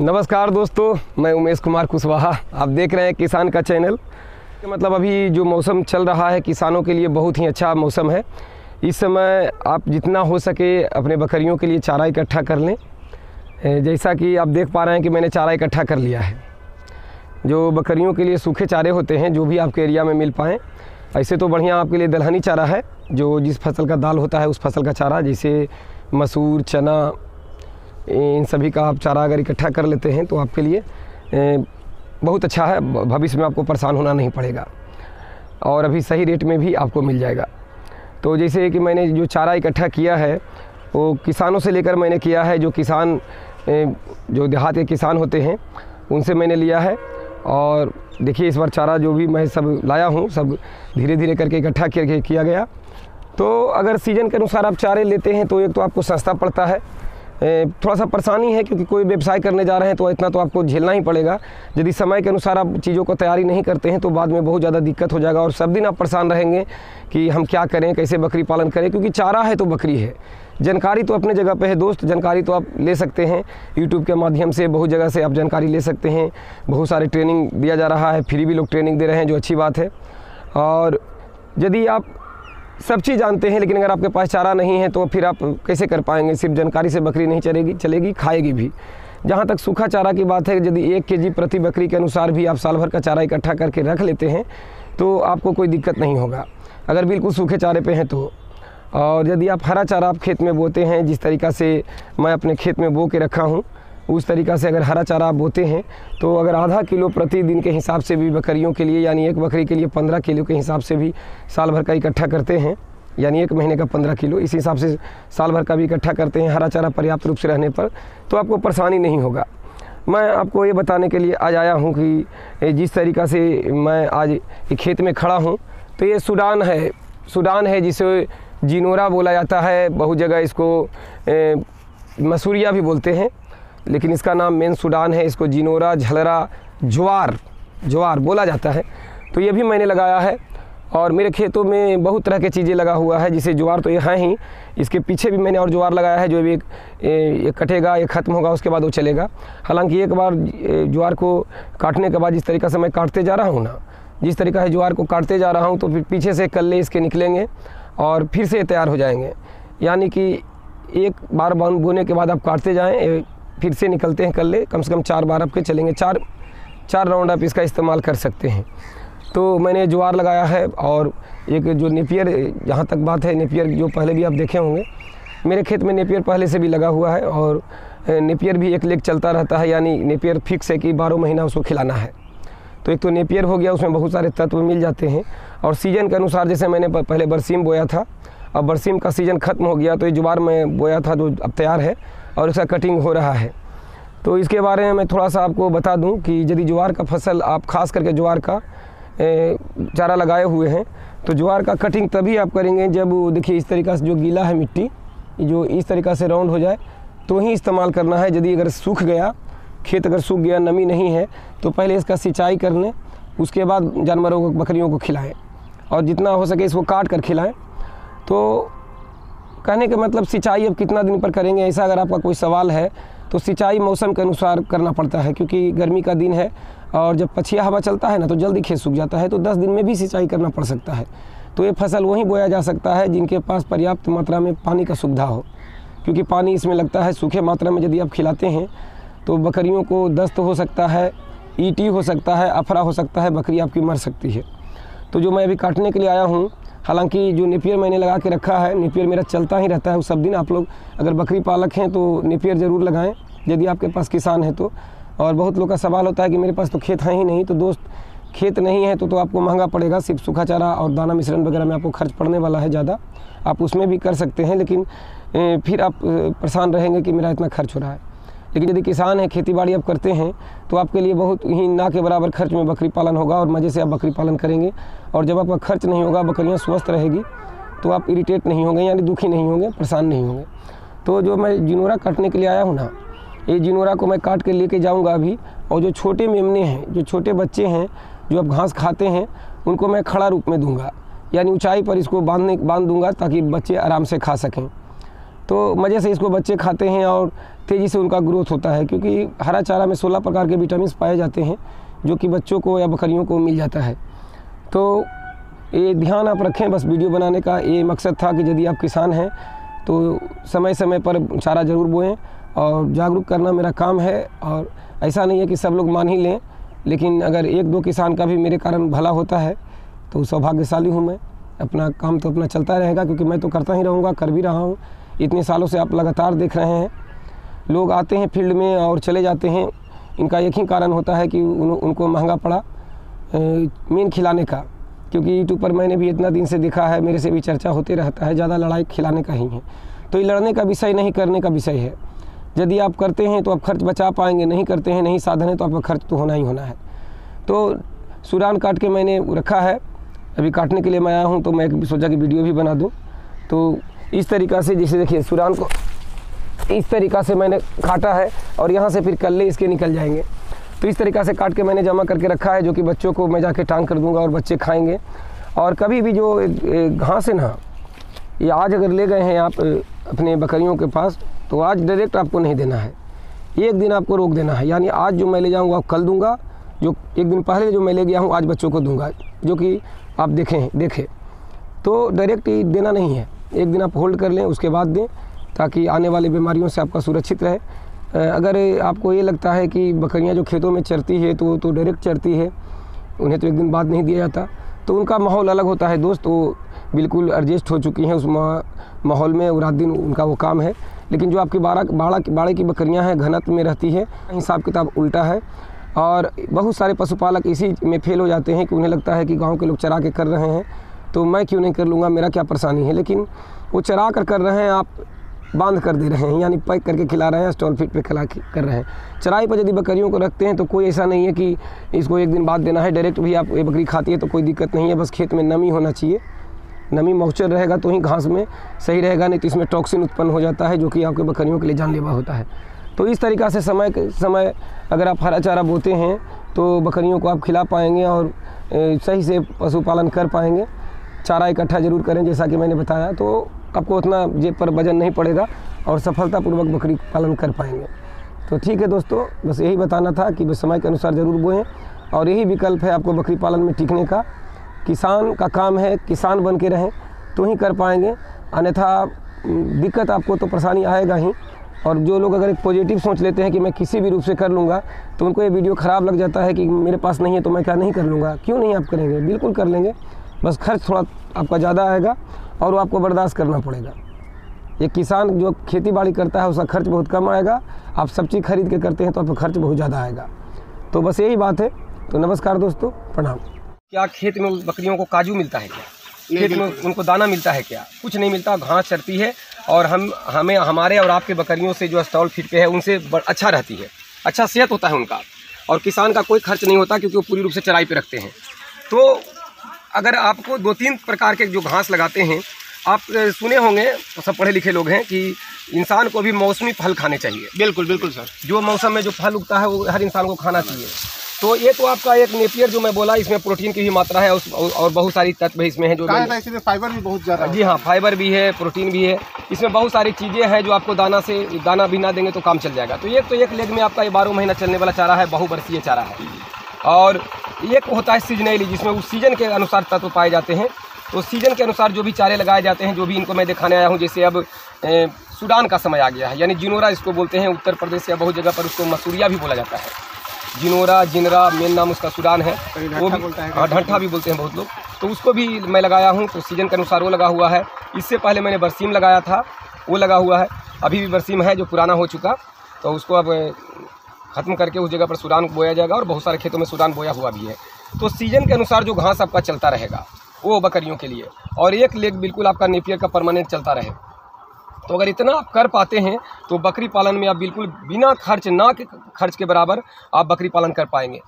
नमस्कार दोस्तों, मैं उमेश कुमार कुशवाहा। आप देख रहे हैं किसान का चैनल। मतलब अभी जो मौसम चल रहा है किसानों के लिए बहुत ही अच्छा मौसम है। इस समय आप जितना हो सके अपने बकरियों के लिए चारा इकट्ठा कर लें। जैसा कि आप देख पा रहे हैं कि मैंने चारा इकट्ठा कर लिया है। जो बकरियों के लिए सूखे चारे होते हैं जो भी आपके एरिया में मिल पाएँ, ऐसे तो बढ़िया आपके लिए दलहनी चारा है, जो जिस फसल का दाल होता है उस फसल का चारा, जैसे मसूर, चना, इन सभी का आप चारा अगर इकट्ठा कर लेते हैं तो आपके लिए बहुत अच्छा है। भविष्य में आपको परेशान होना नहीं पड़ेगा और अभी सही रेट में भी आपको मिल जाएगा। तो जैसे कि मैंने जो चारा इकट्ठा किया है वो किसानों से लेकर मैंने किया है। जो किसान जो देहात के किसान होते हैं उनसे मैंने लिया है। और देखिए इस बार चारा जो भी मैं सब लाया हूँ सब धीरे धीरे करके इकट्ठा किया गया। तो अगर सीज़न के अनुसार आप चारे लेते हैं तो एक तो आपको सस्ता पड़ता है, थोड़ा सा परेशानी है क्योंकि कोई व्यवसाय करने जा रहे हैं तो इतना तो आपको झेलना ही पड़ेगा। यदि समय के अनुसार आप चीज़ों को तैयारी नहीं करते हैं तो बाद में बहुत ज़्यादा दिक्कत हो जाएगा और सब दिन आप परेशान रहेंगे कि हम क्या करें, कैसे बकरी पालन करें। क्योंकि चारा है तो बकरी है। जानकारी तो अपने जगह पे है दोस्त, जानकारी तो आप ले सकते हैं यूट्यूब के माध्यम से, बहुत जगह से आप जानकारी ले सकते हैं। बहुत सारे ट्रेनिंग दिया जा रहा है, फ्री भी लोग ट्रेनिंग दे रहे हैं, जो अच्छी बात है। और यदि आप सब चीज़ जानते हैं लेकिन अगर आपके पास चारा नहीं है तो फिर आप कैसे कर पाएंगे। सिर्फ जानकारी से बकरी नहीं चलेगी, खाएगी भी। जहाँ तक सूखा चारा की बात है, यदि 1 केजी प्रति बकरी के अनुसार भी आप साल भर का चारा इकट्ठा करके रख लेते हैं तो आपको कोई दिक्कत नहीं होगा, अगर बिल्कुल सूखे चारे पे हैं तो। और यदि आप हरा चारा आप खेत में बोते हैं, जिस तरीक़ा से मैं अपने खेत में बो के रखा हूँ उस तरीक़ा से अगर हरा चारा आप बोते हैं तो अगर आधा किलो प्रतिदिन के हिसाब से भी बकरियों के लिए, यानी एक बकरी के लिए 15 किलो के हिसाब से भी साल भर का इकट्ठा करते हैं, यानी 1 महीने का 15 किलो, इस हिसाब से साल भर का भी इकट्ठा करते हैं हरा चारा पर्याप्त रूप से रहने पर, तो आपको परेशानी नहीं होगा। मैं आपको ये बताने के लिए आज आया हूँ कि जिस तरीक़ा से मैं आज खेत में खड़ा हूँ तो ये सूडान है जिसे जिनोरा बोला जाता है। बहुत जगह इसको मसूरिया भी बोलते हैं, लेकिन इसका नाम मेन सूडान है। इसको जिनोरा, झलरा, ज्वार बोला जाता है। तो ये भी मैंने लगाया है और मेरे खेतों में बहुत तरह के चीज़ें लगा हुआ है। जिसे ज्वार तो ये है ही, इसके पीछे भी मैंने और ज्वार लगाया है, जो भी एक कटेगा, एक ख़त्म होगा, उसके बाद वो चलेगा। हालांकि एक बार ज्वार को काटने के बाद जिस तरीक़ा से मैं काटते जा रहा हूँ ना, जिस तरीक़ा से ज्वार को काटते जा रहा हूँ तो फिर पीछे से कल्ले इसके निकलेंगे और फिर से तैयार हो जाएंगे। यानी कि एक बार बोने के बाद आप काटते जाएँ, फिर से निकलते हैं कल्ले, कम से कम 4 बार आपके चलेंगे, 4 राउंड आप इसका इस्तेमाल कर सकते हैं। तो मैंने ज्वार लगाया है। और एक जो नेपियर, जहाँ तक बात है नेपियर, जो पहले भी आप देखे होंगे मेरे खेत में नेपियर पहले से भी लगा हुआ है। और नेपियर भी एक लेग चलता रहता है, यानी नेपियर फिक्स है कि 12 महीना उसको खिलाना है। तो एक तो नेपियर हो गया, उसमें बहुत सारे तत्व मिल जाते हैं। और सीज़न के अनुसार, जैसे मैंने पहले बरसीम बोया था, अब बरसीम का सीज़न ख़त्म हो गया तो ये ज्वार में बोया था जो अब तैयार है और इसका कटिंग हो रहा है। तो इसके बारे में मैं थोड़ा सा आपको बता दूं कि यदि ज्वार का फसल आप खास करके ज्वार का चारा लगाए हुए हैं तो ज्वार का कटिंग तभी आप करेंगे जब देखिए इस तरीक़ा से जो गीला है मिट्टी, जो इस तरीक़ा से राउंड हो जाए तो ही इस्तेमाल करना है। यदि अगर सूख गया खेत, अगर सूख गया, नमी नहीं है, तो पहले इसका सिंचाई कर लें, उसके बाद जानवरों को, बकरियों को खिलाएँ और जितना हो सके इसको काट कर खिलाएँ। तो कहने का मतलब सिंचाई अब कितना दिन पर करेंगे, ऐसा अगर आपका कोई सवाल है तो सिंचाई मौसम के अनुसार करना पड़ता है। क्योंकि गर्मी का दिन है और जब पछिया हवा चलता है ना तो जल्दी खेत सूख जाता है, तो 10 दिन में भी सिंचाई करना पड़ सकता है। तो ये फसल वहीं बोया जा सकता है जिनके पास पर्याप्त मात्रा में पानी का सुविधा हो, क्योंकि पानी इसमें लगता है। सूखे मात्रा में यदि आप खिलाते हैं तो बकरियों को दस्त हो सकता है, ईटी हो सकता है, अफरा हो सकता है, बकरी आपकी मर सकती है। तो जो मैं अभी काटने के लिए आया हूँ, हालांकि जो नेपियर मैंने लगा के रखा है, नेपियर मेरा चलता ही रहता है सब दिन। आप लोग अगर बकरी पालक हैं तो नेपियर ज़रूर लगाएं यदि आपके पास किसान है तो। और बहुत लोग का सवाल होता है कि मेरे पास तो खेत है ही नहीं। तो दोस्त, खेत नहीं है तो आपको महंगा पड़ेगा, सिर्फ सूखा चारा और दाना मिश्रण वगैरह में आपको खर्च पड़ने वाला है ज़्यादा। आप उसमें भी कर सकते हैं लेकिन फिर आप परेशान रहेंगे कि मेरा इतना खर्च हो रहा है। लेकिन यदि किसान है, खेती बाड़ी आप करते हैं तो आपके लिए बहुत ही ना के बराबर खर्च में बकरी पालन होगा और मज़े से आप बकरी पालन करेंगे। और जब आपका खर्च नहीं होगा, बकरियां स्वस्थ रहेगी, तो आप इरिटेट नहीं होंगे, यानी दुखी नहीं होंगे, परेशान नहीं होंगे। तो जो मैं जिनोरा काटने के लिए आया हूँ ना, ये जिनोरा को मैं काट के लेके जाऊँगा अभी। और जो छोटे मेमने हैं, जो छोटे बच्चे हैं, जो अब घास खाते हैं, उनको मैं खड़ा रूप में दूँगा, यानी ऊँचाई पर इसको बांध दूँगा ताकि बच्चे आराम से खा सकें। तो मज़े से इसको बच्चे खाते हैं और तेज़ी से उनका ग्रोथ होता है, क्योंकि हरा चारा में 16 प्रकार के विटामिन पाए जाते हैं जो कि बच्चों को या बकरियों को मिल जाता है। तो ये ध्यान आप रखें, बस वीडियो बनाने का ये मकसद था कि यदि आप किसान हैं तो समय समय पर चारा ज़रूर बोएं और जागरूक करना मेरा काम है। और ऐसा नहीं है कि सब लोग मान ही लें, लेकिन अगर 1-2 किसान का भी मेरे कारण भला होता है तो सौभाग्यशाली हूँ मैं। अपना काम तो अपना चलता रहेगा, क्योंकि मैं तो करता ही रहूँगा, कर भी रहा हूँ। इतने सालों से आप लगातार देख रहे हैं, लोग आते हैं फील्ड में और चले जाते हैं। इनका एक ही कारण होता है कि उनको महंगा पड़ा मेन खिलाने का, क्योंकि यूट्यूब पर मैंने भी इतना दिन से देखा है, मेरे से भी चर्चा होते रहता है, ज़्यादा लड़ाई खिलाने का ही है। तो ये लड़ने का विषय नहीं, करने का विषय है। यदि आप करते हैं तो आप खर्च बचा पाएंगे, नहीं करते हैं, नहीं साधन है तो आपका खर्च तो होना ही होना है। तो सुरान काट के मैंने रखा है, अभी काटने के लिए मैं आया हूँ, तो मैं सोचा कि वीडियो भी बना दूँ। तो इस तरीक़ा से, जैसे देखिए सुरान को इस तरीक़ा से मैंने काटा है और यहाँ से फिर कल्ले इसके निकल जाएंगे। तो इस तरीक़ा से काट के मैंने जमा करके रखा है, जो कि बच्चों को मैं जाके टांग कर दूंगा और बच्चे खाएंगे। और कभी भी जो घास है ना, ये आज अगर ले गए हैं आप अपने बकरियों के पास, तो आज डायरेक्ट आपको नहीं देना है, एक दिन आपको रोक देना है। यानी आज जो मैं ले जाऊँगा कल दूँगा, जो एक दिन पहले जो मैं ले गया हूँ आज बच्चों को दूँगा, जो कि आप देखें। तो डायरेक्ट देना नहीं है, एक दिन आप होल्ड कर लें, उसके बाद दें, ताकि आने वाली बीमारियों से आपका सुरक्षित रहे। अगर आपको ये लगता है कि बकरियां जो खेतों में चरती है तो डायरेक्ट चरती है, उन्हें तो एक दिन बाद नहीं दिया जाता, तो उनका माहौल अलग होता है दोस्त। वो बिल्कुल एडजस्ट हो चुकी हैं उस माहौल में, और रात दिन उनका वो काम है। लेकिन जो आपकी बाड़े की बकरियां हैं, घनत्व में रहती है, हिसाब किताब उल्टा है। और बहुत सारे पशुपालक इसी में फेल हो जाते हैं कि उन्हें लगता है कि गाँव के लोग चरा के कर रहे हैं तो मैं क्यों नहीं कर लूँगा, मेरा क्या परेशानी है। लेकिन वो चरा कर रहे हैं, आप बांध कर दे रहे हैं, यानी पैक करके खिला रहे हैं, स्टॉल फीड पे कर रहे हैं। चराई पर यदि बकरियों को रखते हैं तो कोई ऐसा नहीं है कि इसको एक दिन बाद देना है, डायरेक्ट भी आप ये बकरी खाती है तो कोई दिक्कत नहीं है। बस खेत में नमी होना चाहिए, नमी मॉइस्चर रहेगा तो ही घास में सही रहेगा, नहीं तो इसमें टॉक्सिन उत्पन्न हो जाता है, जो कि आपके बकरियों के लिए जानलेवा होता है। तो इस तरीक़ा से समय अगर आप हरा चारा बोते हैं तो बकरियों को आप खिला पाएंगे और सही से पशुपालन कर पाएंगे। चारा इकट्ठा ज़रूर करें, जैसा कि मैंने बताया, तो आपको उतना जेब पर वजन नहीं पड़ेगा और सफलतापूर्वक बकरी पालन कर पाएंगे। तो ठीक है दोस्तों, बस यही बताना था कि बस समय के अनुसार ज़रूर बोएं, और यही विकल्प है आपको बकरी पालन में टिकने का। किसान का काम है, किसान बन के रहें तो ही कर पाएंगे, अन्यथा दिक्कत आपको तो परेशानी आएगा ही। और जो लोग अगर एक पॉजिटिव सोच लेते हैं कि मैं किसी भी रूप से कर लूँगा, तो उनको ये वीडियो ख़राब लग जाता है कि मेरे पास नहीं है तो मैं क्या नहीं कर लूँगा। क्यों नहीं आप करेंगे, बिल्कुल कर लेंगे, बस खर्च थोड़ा आपका ज़्यादा आएगा और वो आपको बर्दाश्त करना पड़ेगा। एक किसान जो खेती बाड़ी करता है उसका खर्च बहुत कम आएगा, आप सब चीज़ खरीद के करते हैं तो आपका खर्च बहुत ज़्यादा आएगा। तो बस यही बात है। तो नमस्कार दोस्तों, प्रणाम। क्या खेत में बकरियों को काजू मिलता है क्या? खेत में उनको दाना मिलता है क्या? कुछ नहीं मिलता, घास चरती है। और हमें हमारे और आपके बकरियों से जो स्टॉल फीड पे है उनसे अच्छा रहती है, अच्छा सेहत होता है उनका, और किसान का कोई खर्च नहीं होता क्योंकि वो पूरी रूप से चराई पे रखते हैं। तो अगर आपको 2-3 प्रकार के जो घास लगाते हैं, आप सुने होंगे, सब पढ़े लिखे लोग हैं, कि इंसान को भी मौसमी फल खाने चाहिए। बिल्कुल बिल्कुल सर, जो मौसम में जो फल उगता है वो हर इंसान को खाना चाहिए। तो ये तो आपका एक नेपियर जो मैं बोला, इसमें प्रोटीन की भी मात्रा है और बहुत सारी तत्व इसमें है, जो इसमें फाइबर भी बहुत ज़्यादा है। जी हाँ, फाइबर भी है, प्रोटीन भी है, इसमें बहुत सारी चीज़ें हैं जो आपको दाना भी ना देंगे तो काम चल जाएगा। तो एक लेग में आपका ये 12 महीना चलने वाला चारा है, बहुवर्षीय चारा है। और एक होता है सीजनली, जिसमें उस सीजन के अनुसार तत्व पाए जाते हैं। तो सीजन के अनुसार जो भी चारे लगाए जाते हैं, जो भी इनको मैं दिखाने आया हूँ, जैसे अब सूडान का समय आ गया है, यानी जिनोरा इसको बोलते हैं। उत्तर प्रदेश या बहुत जगह पर उसको मसूरिया भी बोला जाता है। जिनोरा, जिनरा, मेन नाम उसका सूडान है, वो भी ढंठा भी बोलते हैं बहुत लोग। तो उसको भी मैं लगाया हूँ, तो सीजन के अनुसार वो लगा हुआ है। इससे पहले मैंने बरसीम लगाया था, वो लगा हुआ है। अभी भी बरसीम है जो पुराना हो चुका, तो उसको अब ख़त्म करके उस जगह पर सूडान बोया जाएगा, और बहुत सारे खेतों में सूडान बोया हुआ भी है। तो सीजन के अनुसार जो घास आपका चलता रहेगा वो बकरियों के लिए, और एक लेग बिल्कुल आपका नेपियर का परमानेंट चलता रहे। तो अगर इतना आप कर पाते हैं तो बकरी पालन में आप बिल्कुल बिना खर्च के बराबर आप बकरी पालन कर पाएंगे।